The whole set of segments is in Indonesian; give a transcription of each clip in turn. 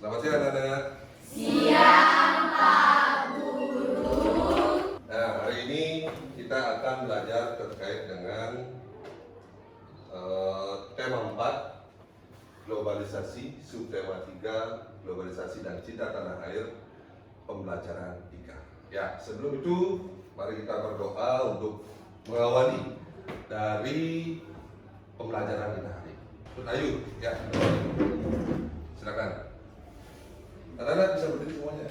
Selamat siang anak-anak. Siang Pak Guru. Nah, hari ini kita akan belajar terkait dengan tema 4 globalisasi, subtema 3 globalisasi dan cita tanah air, pembelajaran 3. Ya, sebelum itu mari kita berdoa untuk mengawali dari pembelajaran kita hari ini. Ayo, ya, silakan. Anak-anak bisa berdiri semuanya.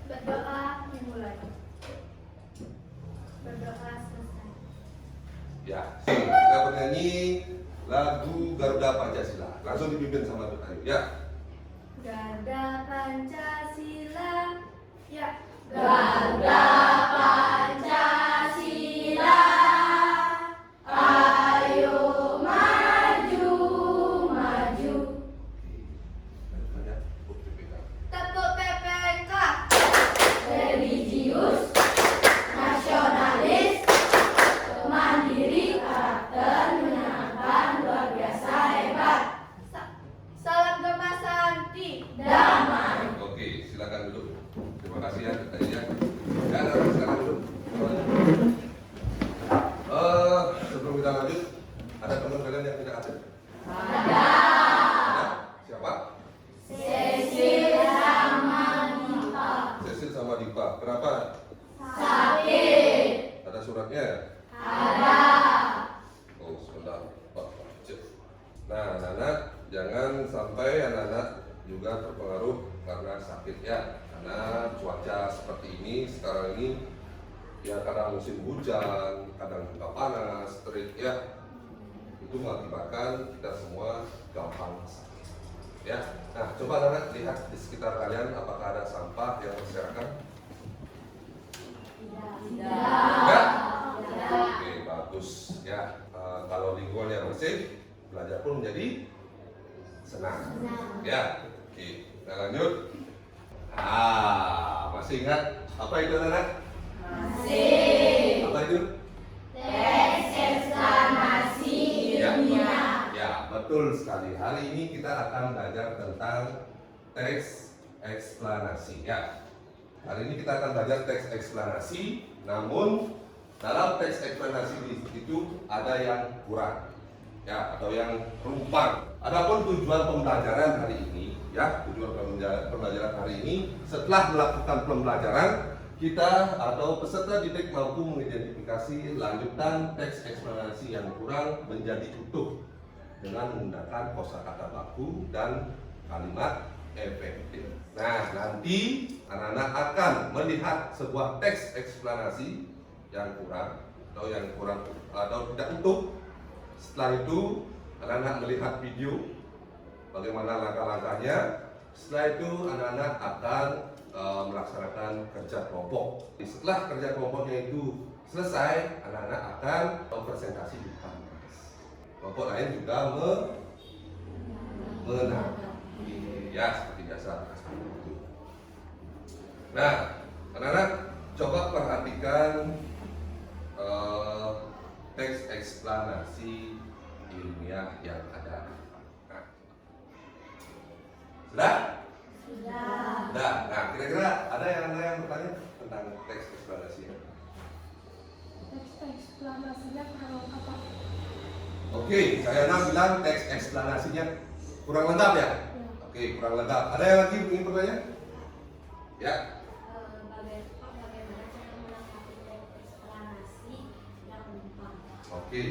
Berdoa dimulai. Berdoa selesai. Ya, kita bernyanyi lagu Garuda Pancasila. Langsung dipimpin sama Dut Ayu. Ya. Garuda Pancasila. Ya. Garuda Pancasila, ayo maju, maju. Tepuk PPK. Religius, nasionalis, mandiri, karakter menyenangkan, luar biasa hebat. Salam Gema Santi. Damai. Oke, silakan duduk. Terima kasih ya, Dut Ayu ya. Ya, silakan duduk. Sebelum kita lanjut, ada teman kalian yang tidak ada? Ada Ada? Siapa? Cecil sama Dipa. Cecil sama Dipa. Kenapa? Sakit. Ada suratnya? Ada. Oh, sebentar. Pak, cek. Nah, anak-anak, jangan sampai anak-anak juga terpengaruh karena sakit ya. Karena cuaca seperti ini sekarang ini ya kadang musim hujan, kadang juga panas, terik ya. Itu mengakibatkan kita semua gampang sakit. Ya. Nah, coba anak-anak lihat di sekitar kalian apakah ada sampah yang berserakan? Enggak? Oke, bagus ya. Kalau lingkungan yang bersih, belajar pun menjadi senang. Ya, oke. Kita lanjut. Masih ingat apa itu anak-anak? Masih. Apa itu? Teks eksklamasi ilmiah. Ya, betul sekali. Hari ini kita akan belajar tentang teks eksplanasi. Ya. Hari ini kita akan belajar teks eksplanasi, namun dalam teks eksplanasi itu ada yang kurang, ya, atau yang rumpang. Adapun tujuan pembelajaran hari ini, ya, tujuan pembelajaran hari ini, setelah melakukan pembelajaran, kita atau peserta didik mampu mengidentifikasi lanjutan teks eksplanasi yang kurang menjadi utuh dengan menggunakan kosakata baku dan kalimat efektif. Nah, nanti anak-anak akan melihat sebuah teks eksplanasi yang kurang atau tidak utuh. Setelah itu anak-anak melihat video bagaimana langkah-langkahnya. Setelah itu anak-anak akan melaksanakan kerja kelompok. Setelah kerja kelompoknya itu selesai, anak-anak akan presentasi di depan kelas. Kelompok lain juga menanggapi, ya, seperti biasa. Nah, anak-anak coba perhatikan teks eksplanasi ilmiah yang ada. Nah, sudah? Sudah. Sudah. Nah, kira-kira ada yang bertanya tentang teks eksplanasi? Teks eksplanasinya kurang lengkap, Pak. Oke, saya bilang teks eksplanasinya kurang lengkap ya? Oke, kurang lengkap. Ada yang lagi ingin bertanya? Ya. Bagaimana cara melengkapi teks eksplanasi yang lengkap? Oke.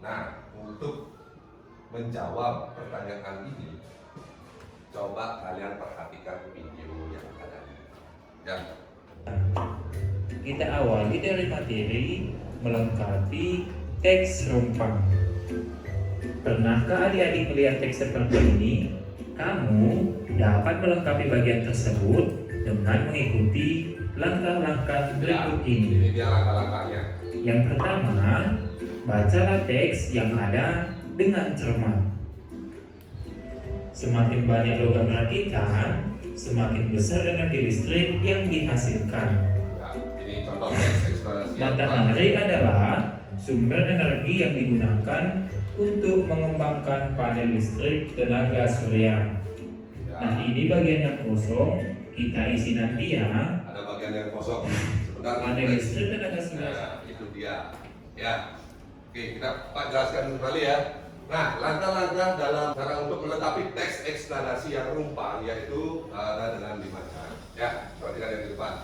Nah, untuk menjawab pertanyaan ini, coba kalian perhatikan video yang ada. Ya. Kita awali dari materi melengkapi teks rumpang. Pernahkah adik-adik melihat teks seperti ini? Kamu dapat melengkapi bagian tersebut dengan mengikuti langkah-langkah berikut ini. Ini dia langkah-langkahnya. Yang pertama, bacalah teks yang ada dengan cermat. Semakin banyak logam rakitan, semakin besar energi listrik yang dihasilkan. Nah, ini Matahari adalah sumber energi yang digunakan untuk mengembangkan panel listrik tenaga surya. Nah, ini bagian yang kosong kita isi nanti ya. Ada bagian yang kosong. Sebentar. Panel listrik tenaga surya. Nah, itu dia. Ya. Oke, kita Pak jelaskan kembali ya. Nah, langkah-langkah dalam cara untuk melengkapi teks eksplanasi yang rumpang yaitu ada dengan 5 cara. Ya, perhatikan yang di depan.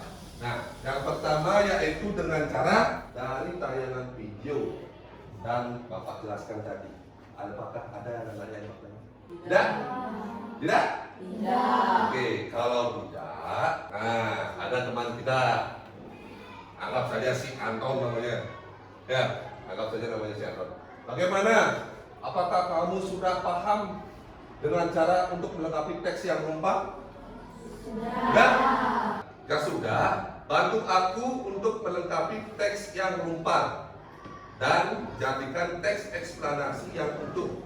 Nah, yang pertama yaitu dengan cara dari tayangan video dan Bapak jelaskan tadi. Apakah ada yang nanya yang pertanyaan? Tidak? Tidak? Tidak. Oke, kalau tidak, nah ada teman kita, anggap saja si Anton namanya. Ya, anggap saja namanya si Anton. Bagaimana? Apakah kamu sudah paham dengan cara untuk melengkapi teks yang rumpang? Sudah. Jika sudah, bantu aku untuk melengkapi teks yang rumpang dan jadikan teks eksplanasi yang utuh.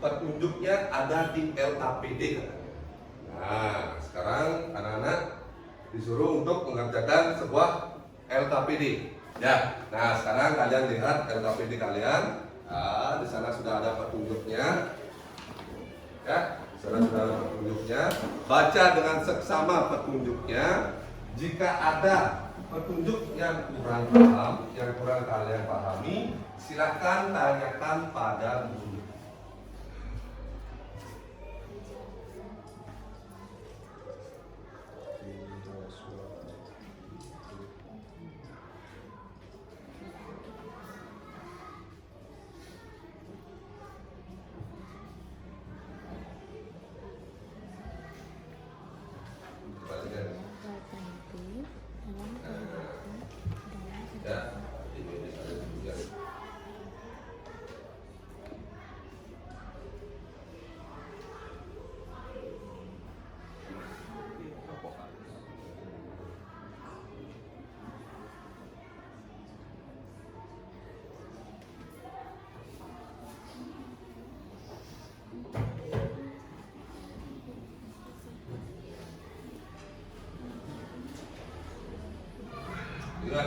Petunjuknya ada di LKPD. Nah, sekarang anak-anak disuruh untuk mengerjakan sebuah LKPD. Ya, nah sekarang kalian lihat LKPD kalian. Nah, di sana sudah ada petunjuknya. Ya, di sana sudah ada petunjuknya. Baca dengan seksama petunjuknya. Jika ada petunjuk yang kurang paham, yang kurang kalian pahami, silakan tanyakan pada guru. Ya, ini bisa dilihat.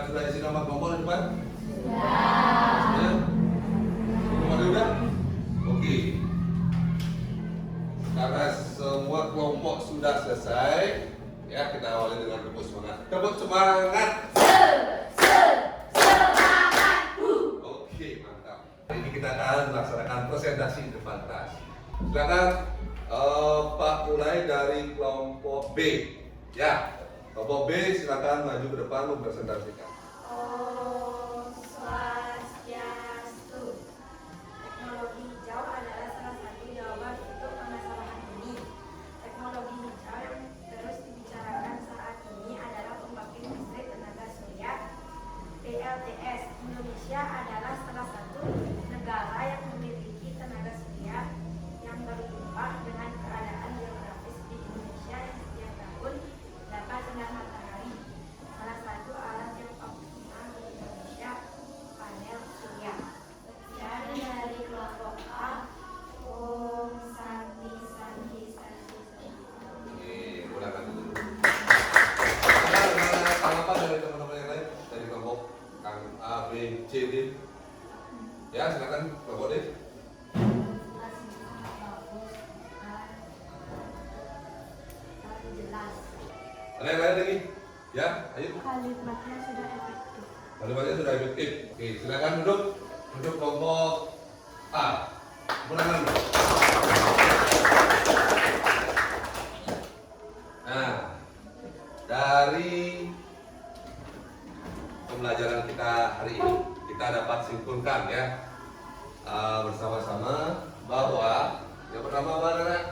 Sudah isi nama kelompok di depan? Sudah. Semua sudah? Oke. Karena semua kelompok sudah selesai, ya kita awali dengan tepuk semangat. Tepuk semangat. Oke, mantap. Ini kita akan melaksanakan presentasi di depan kelas. Silakan Pak mulai dari kelompok B. Ya. Kelompok B silakan maju ke depan mempresentasikan. Om Swastiastu. Teknologi hijau adalah salah satu jawaban untuk permasalahan ini. Teknologi hijau yang terus dibicarakan saat ini adalah pembangkit listrik tenaga surya (PLTS). Indonesia adalah salah satu negara yang memiliki tenaga surya yang berlimpah dengan keadaan geografis di Indonesia yang setiap tahun dapat sinar matahari. Salah satu alat yang optimal di Indonesia panel surya. Sekian dari kelompok A. Om Santi Santi Santi Santi. Oke, ulangan dulu. Ada tanggapan dari teman-teman yang lain dari kelompok Kang A, B, C, D? Ya, silakan kelompok D. Jelas. Ada yang lain lagi? Ya, ayo. Kalimatnya sudah efektif. Kalimatnya sudah efektif. Oke, silakan duduk. Duduk kelompok A. Ulangan. Nah, dari pembelajaran kita hari ini, kita dapat simpulkan ya bersama-sama bahwa yang pertama apa anak?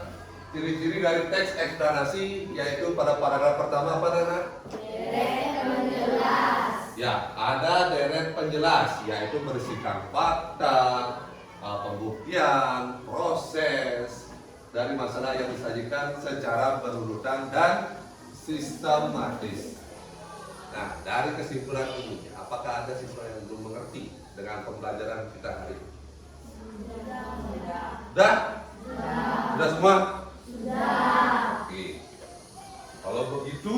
Ciri-ciri dari teks eksplanasi yaitu pada paragraf pertama apa anak? Deret penjelas. Ya, ada deret penjelas yaitu berisikan fakta, pembuktian, proses dari masalah yang disajikan secara berurutan dan sistematis. Nah, dari kesimpulan ini, apakah ada siswa yang belum mengerti dengan pembelajaran kita hari ini? Sudah? Sudah semua? Sudah. Oke. Kalau begitu,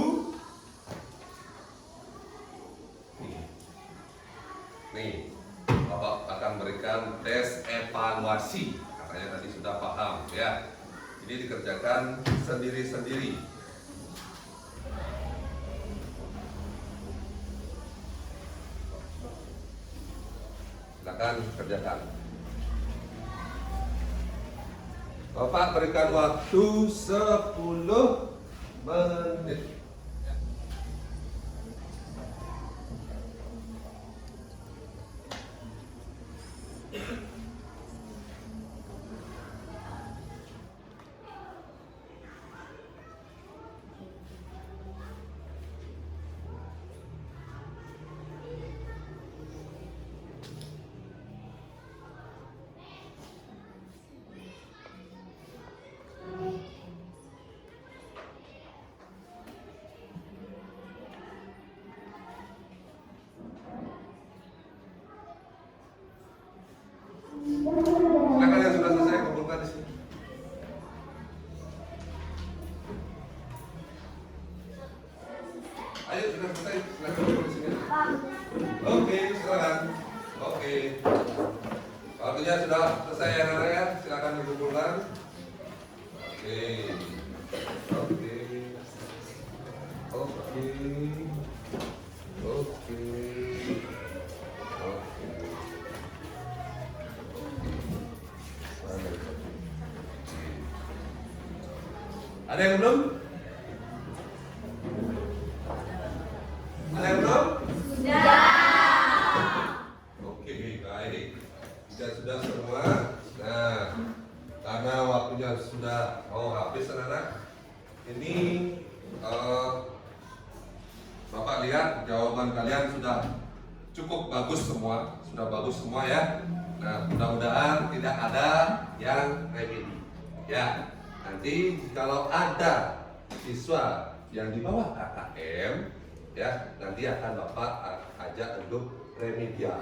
Nih, Bapak akan berikan tes evaluasi. Katanya tadi sudah paham ya. Ini dikerjakan sendiri-sendiri. Silakan kerjakan. Bapak berikan waktu 10 menit. Silakan yang sudah selesai kumpulkan di sini. Ayo sudah selesai, silakan kumpul di sini. Oke, silakan. Oke. Waktunya sudah selesai ya anak ya, silakan dikumpulkan. Oke. Oke. Oke. Oke. Ada yang belum? Ada yang belum? Oke, baik. Jika sudah semua, nah, karena waktunya sudah habis anak-anak, ini Bapak lihat jawaban kalian sudah cukup bagus semua, ya. Nah, mudah-mudahan tidak ada yang remedi, ya. Nanti kalau ada siswa yang di bawah KKM, ya, nanti akan Bapak ajak untuk remedial,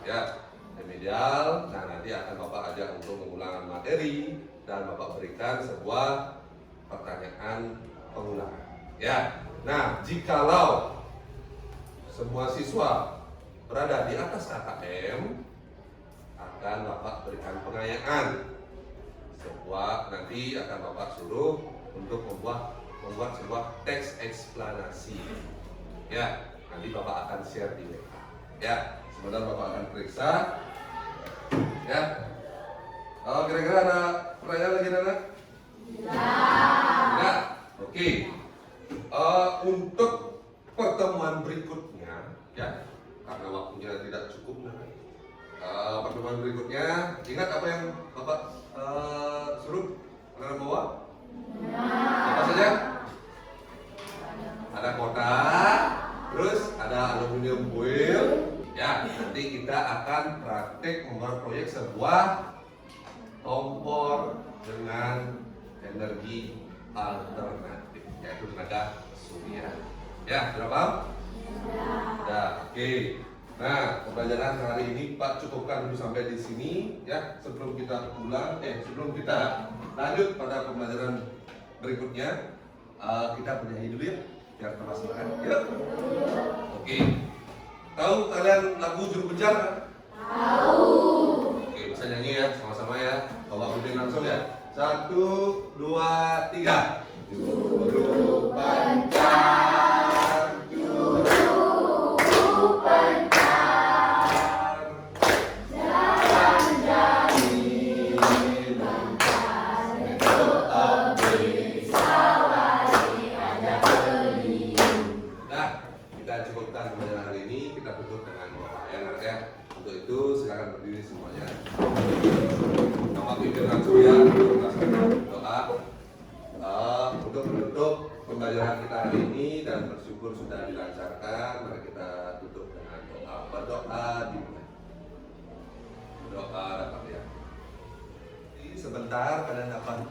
ya, remedial. Nah, nanti akan Bapak ajak untuk pengulangan materi dan Bapak berikan sebuah pertanyaan pengulangan, ya. Nah, jikalau semua siswa berada di atas KKM, akan Bapak berikan pengayaan. Nanti akan Bapak suruh untuk membuat sebuah teks eksplanasi. Ya, nanti Bapak akan share di WA. Ya, sebentar Bapak akan periksa. Ya. Oh, kira-kira ada pertanyaan lagi, anak? Ya. Oke. Untuk pertemuan berikutnya, ya, karena waktunya tidak cukup, pertemuan berikutnya, ingat apa yang Bapak suruh anak bawa? Apa saja? Ada kotak, terus ada aluminium foil. Ya, nanti kita akan praktek membuat proyek sebuah kompor dengan energi alternatif, yaitu tenaga surya. Ya, sudah paham? Ya, oke. Nah, pembelajaran hari ini Pak cukupkan dulu sampai di sini, ya. Sebelum kita lanjut pada pembelajaran berikutnya, kita bernyanyi dulu ya, biar tambah semangat. Yuk. Oke. Tahu kalian lagu Juru Penjara? Tahu. Oke, bisa nyanyi ya, sama-sama ya. Bawa Udin langsung ya. 1, 2, 3. Juru Penjara, Juru Penjara. Silakan berdiri semuanya. Bapak pimpin langsung ya, doa untuk menutup pembelajaran kita hari ini dan bersyukur sudah dilancarkan. Mari kita tutup dengan doa. Berdoa dimulai. Doa dapat ya. Sebentar kalian dapat